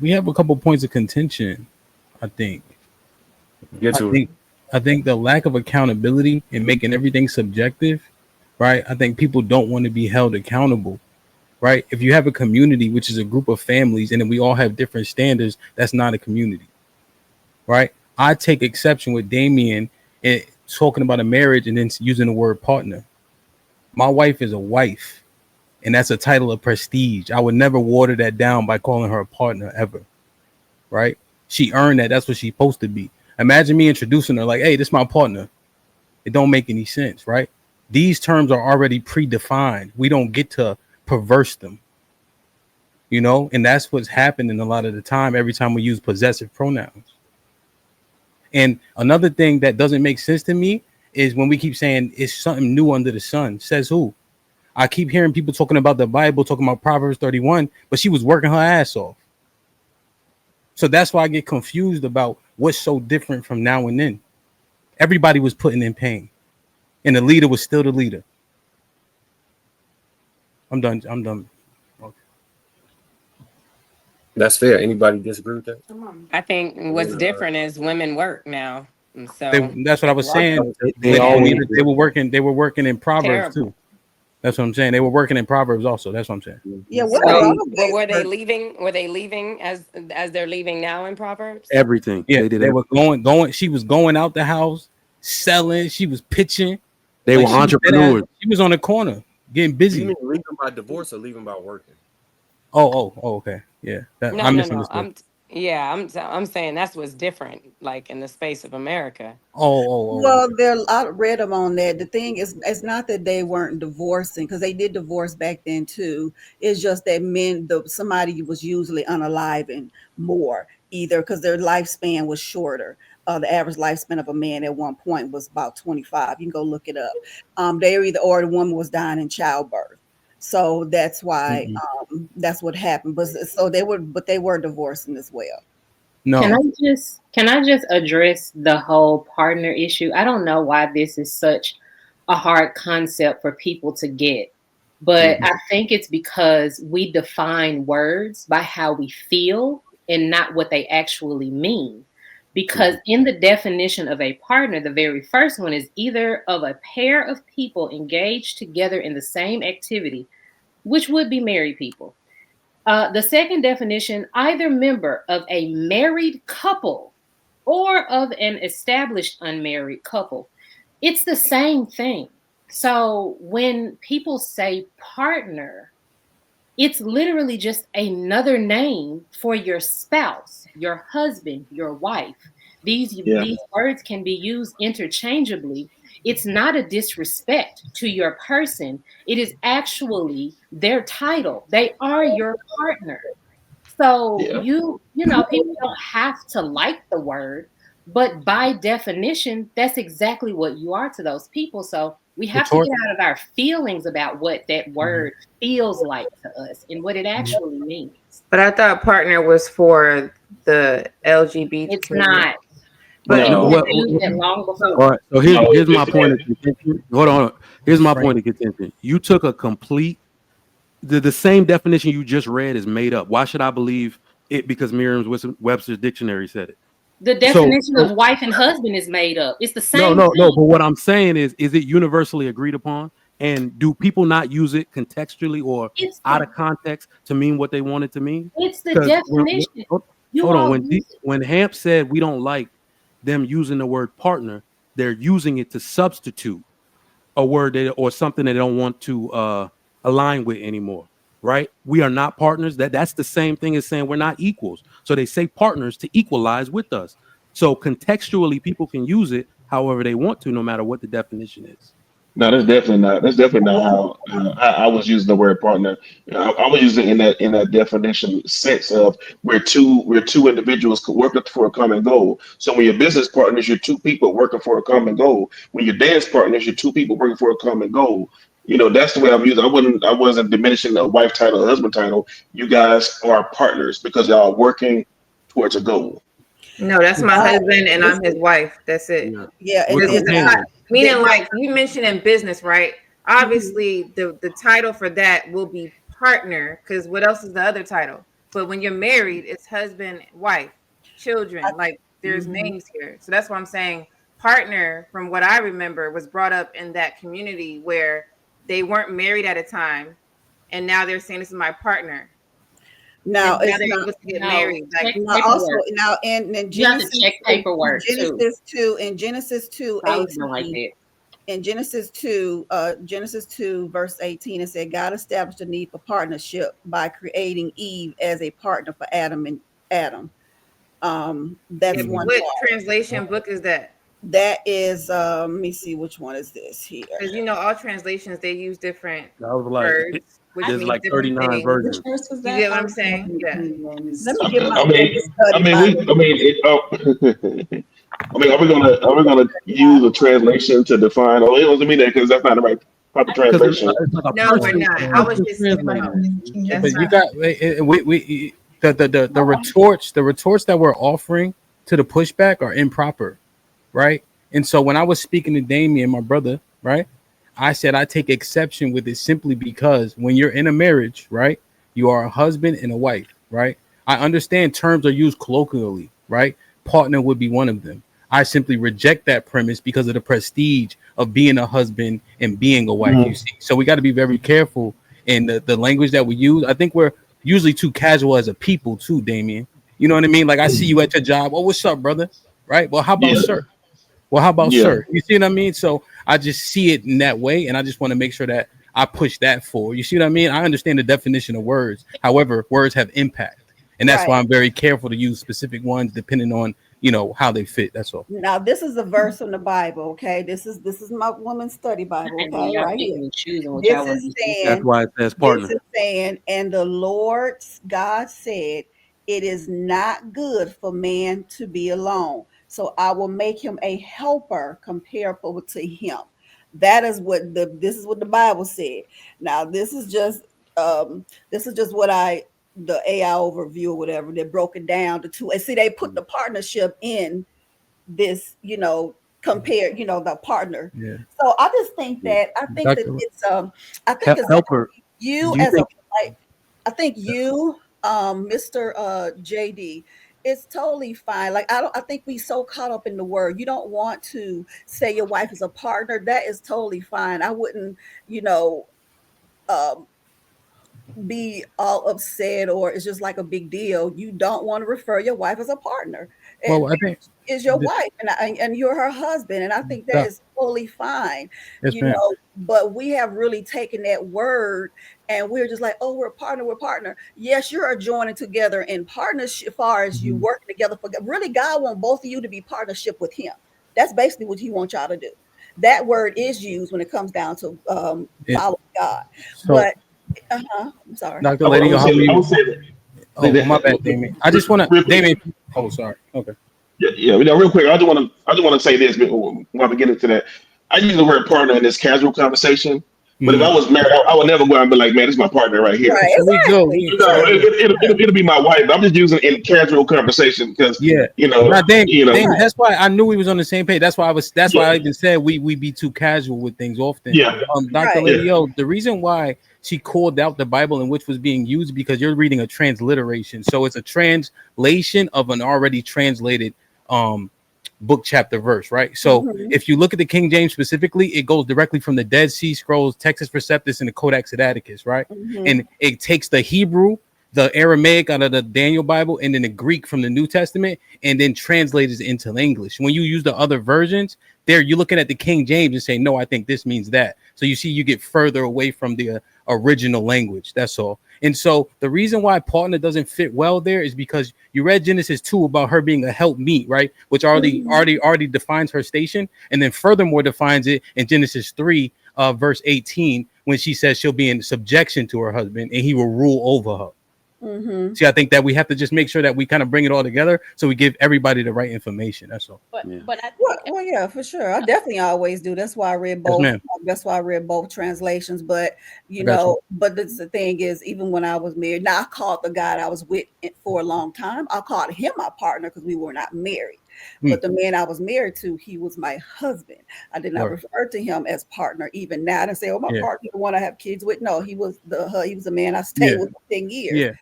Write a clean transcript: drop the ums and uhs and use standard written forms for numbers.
We have a couple points of contention. I think. Get I to it. think. I think the lack of accountability and making everything subjective, right? I think people don't want to be held accountable, right? If you have a community, which is a group of families, and then we all have different standards, that's not a community, right? I take exception with Damien and talking about a marriage and then using the word partner. My wife is a wife, and that's a title of prestige. I would never water that down by calling her a partner ever, right? She earned that. That's what she's supposed to be. Imagine me introducing her like, hey, this is my partner. It don't make any sense, right? These terms are already predefined. We don't get to perverse them, and that's what's happening a lot of the time every time we use possessive pronouns. And another thing that doesn't make sense to me is when we keep saying it's something new under the sun. Says who? I keep hearing people talking about the Bible, talking about Proverbs 31, but she was working her ass off. So that's why I get confused about what's so different from now and then. Everybody was putting in pain, and the leader was still the leader. I'm done. I'm done. Okay. That's fair. Anybody disagree with that? I think what's different is women work now. And so That's what I was saying. They always They were working. They were working in Proverbs terrible. too. That's what I'm saying. They were working in Proverbs also. That's what I'm saying. Yeah, But were they leaving? Were they leaving as they're leaving now in Proverbs? Everything. Yeah, They did they everything. were going. She was going out the house, selling. She was pitching. They Like, were she was entrepreneurs. She was on the corner getting You busy. mean leaving by divorce or leaving by working? Oh, okay. Yeah, I No. misunderstood. I'm saying that's what's different, like in the space of America. Well, Okay. I read them on that. The thing is, it's not that they weren't divorcing because they did divorce back then too. It's just that somebody was usually unaliving more, either because their lifespan was shorter. The average lifespan of a man at one point was about 25. You can go look it up. They were either, or the woman was dying in childbirth. So that's why Mm-mm. that's what happened. But they were divorcing as well. Can No. I just address the whole partner issue? I don't know why this is such a hard concept for people to get, but Mm-hmm. I think it's because we define words by how we feel and not what they actually mean. Because in the definition of a partner, the very first one is either of a pair of people engaged together in the same activity, which would be married people. The second definition, either member of a married couple or of an established unmarried couple. It's the same thing. So when people say partner, it's literally just another name for your spouse, your husband, your wife. These words can be used interchangeably. It's not a disrespect to your person. It is actually their title. They are your partner. So people don't have to like the word, but by definition, that's exactly what you are to those people. So we have to Retort. get out of our feelings about what that word feels like to us and what it actually means. But I thought partner was for the LGBT It's community. not. But No. People have used it long before. All right. So here's my point of contention. Hold on. Here's my Frank. point of contention. You took a complete the same definition you just read is made up. Why should I believe it because Merriam-Webster's dictionary said it? The definition of wife and husband is made up. It's the same No. thing. But what I'm saying is it universally agreed upon? And do people not use it contextually or It's out the, of context to mean what they want it to mean? it's the 'Cause definition. You hold on. all use it. When Hamp said we don't like them using the word partner, they're using it to substitute a word or something they don't want to align with anymore. Right? We are not partners. That's the same thing as saying we're not equals. So they say partners to equalize with us. So contextually, people can use it however they want to, no matter what the definition is. No, that's definitely not. That's definitely not how I was using the word partner. I was using it in that definition sense of we're two individuals working for a common goal. So when your business partners, you're two people working for a common goal. When your dance partners, you're two people working for a common goal. That's the way I'm using. I wasn't diminishing the wife title, or husband title. You guys are partners because y'all are working towards a goal. no, that's my husband and I'm his wife. That's it. Yeah, We're companions. Meaning, like you mentioned in business, right? Obviously, the title for that will be partner, because what else is the other title? But when you're married, it's husband, wife, children. Like there's names here. So that's why I'm saying partner, from what I remember, was brought up in that community where they weren't married at a time, and now they're saying this is my partner. Now And now it's they're not. able to get No, married. Like check Now also paperwork. now in You have to Genesis, check paperwork too. In Genesis 2, I was doing like 18, that. in Genesis 2, verse 18, it said God established a need for partnership by creating Eve as a partner for Adam and Adam. That's one what part. translation book is that? That is let me see which one is this here. Because all translations they use different I was like, words, which there's means like different 39 things. versions. Which verse was You that? get what I'm saying? Yeah. Let me get my I mean, study Bible. are we gonna use a translation to define? Oh, it doesn't mean that because that's not the right proper Because translation. it's like a No, we're person, not. I was person just translating. That's But you not. got the retorts that we're offering to the pushback are improper, right? And so when I was speaking to Damien, my brother, right, I said I take exception with it simply because when you're in a marriage, right, you are a husband and a wife, right? I understand terms are used colloquially, right? Partner would be one of them. I simply reject that premise because of the prestige of being a husband and being a wife, you see. So we got to be very careful in the language that we use. I think we're usually too casual as a people too, Damien. You know what I mean? Like I see you at your job. Oh, what's up, brother? Right? Well, how about Yeah, sir? Well, how about yeah. sir? You see what I mean? So I just see it in that way, and I just want to make sure that I push that forward. You see what I mean? I understand the definition of words. However, words have impact, and that's why Right. I'm very careful to use specific ones depending on how they fit. That's all. Now this is a verse from the Bible, okay? This is my woman's study Bible, And then okay, y'all right picking here. and choosing what This y'all want is to see. That's saying, why it says partner. and the Lord God said, it is not good for man to be alone. So I will make him a helper comparable to him. That is what this is what the Bible said. Now this is just what the AI overview or whatever, they broke it down to two. And see, they put the partnership in this, compared, the partner. Yeah. So I just think Yeah. that Dr. I think it's Helper. you Do you as a think like I think you, Mr. JD, it's totally fine. Like I think we so caught up in the word. You don't want to say your wife is a partner. That is totally fine. I wouldn't, um be all upset or it's just like a big deal. You don't want to refer your wife as a partner. Well, It I think is your wife and you're her husband. And I think that that, is totally fine, yes, ma'am. but we have really taken that word and we're just like, oh, we're a partner. Yes, you're joining together in partnership as far as you working together for really God want both of you to be partnership with him. That's basically what he wants y'all to do. That word is used when it comes down to Yeah. following God. So, But I'm sorry. Dr. I would, I Lady, would how are say, I you? would say that. Oh, my bad, Damien. I just want to, Real quick, Damien. Oh, sorry. Okay. yeah, real quick. I just want to say this while we get into that. I use the word partner in this casual conversation, but if I was married, I would never go out and be like, man, this is my partner right here. Right, So we good. exactly. You know, it'll be my wife. I'm just using it in casual conversation because Yeah. you know, Now, you know, Damon, that's why I knew we was on the same page. That's why yeah, I even said we be too casual with things often. yeah, Dr. Right. yeah. Lady O, the reason why she called out the Bible in which was being used because you're reading a transliteration. So it's a translation of an already translated book, chapter, verse, right? So Mhm. if you look at the King James specifically, it goes directly from the Dead Sea Scrolls, Textus Receptus, and the Codex Sinaiticus, right? Mhm. And it takes the Hebrew, the Aramaic out of the Daniel Bible, and then the Greek from the New Testament, and then translates it into English. When you use the other versions, there you're looking at the King James and say, no, I think this means that. So you see, you get further away from the original language. That's all. And so the reason why partner doesn't fit well there is because you read Genesis 2 about her being a helpmeet, right? Which already defines her station, and then furthermore defines it in Genesis 3, verse 18, when she says she'll be in subjection to her husband and he will rule over her. Mhm. See, I think that we have to just make sure that we kind of bring it all together so we give everybody the right information. That's all. Yeah. But I Well, yeah, for sure. I definitely always do. That's why I read Yes, both. ma'am. That's why I read both translations. But I got you. but the thing is, even when I was married, now I called the guy I was with for a long time. I called him my partner because we were not married. But the man I was married to, he was my husband. I did not Word. refer to him as partner. Even now, I didn't say, "Oh, my Yeah. partner, the one I have kids with." No, he was the man I stayed Yeah. with for 10 years. Yeah.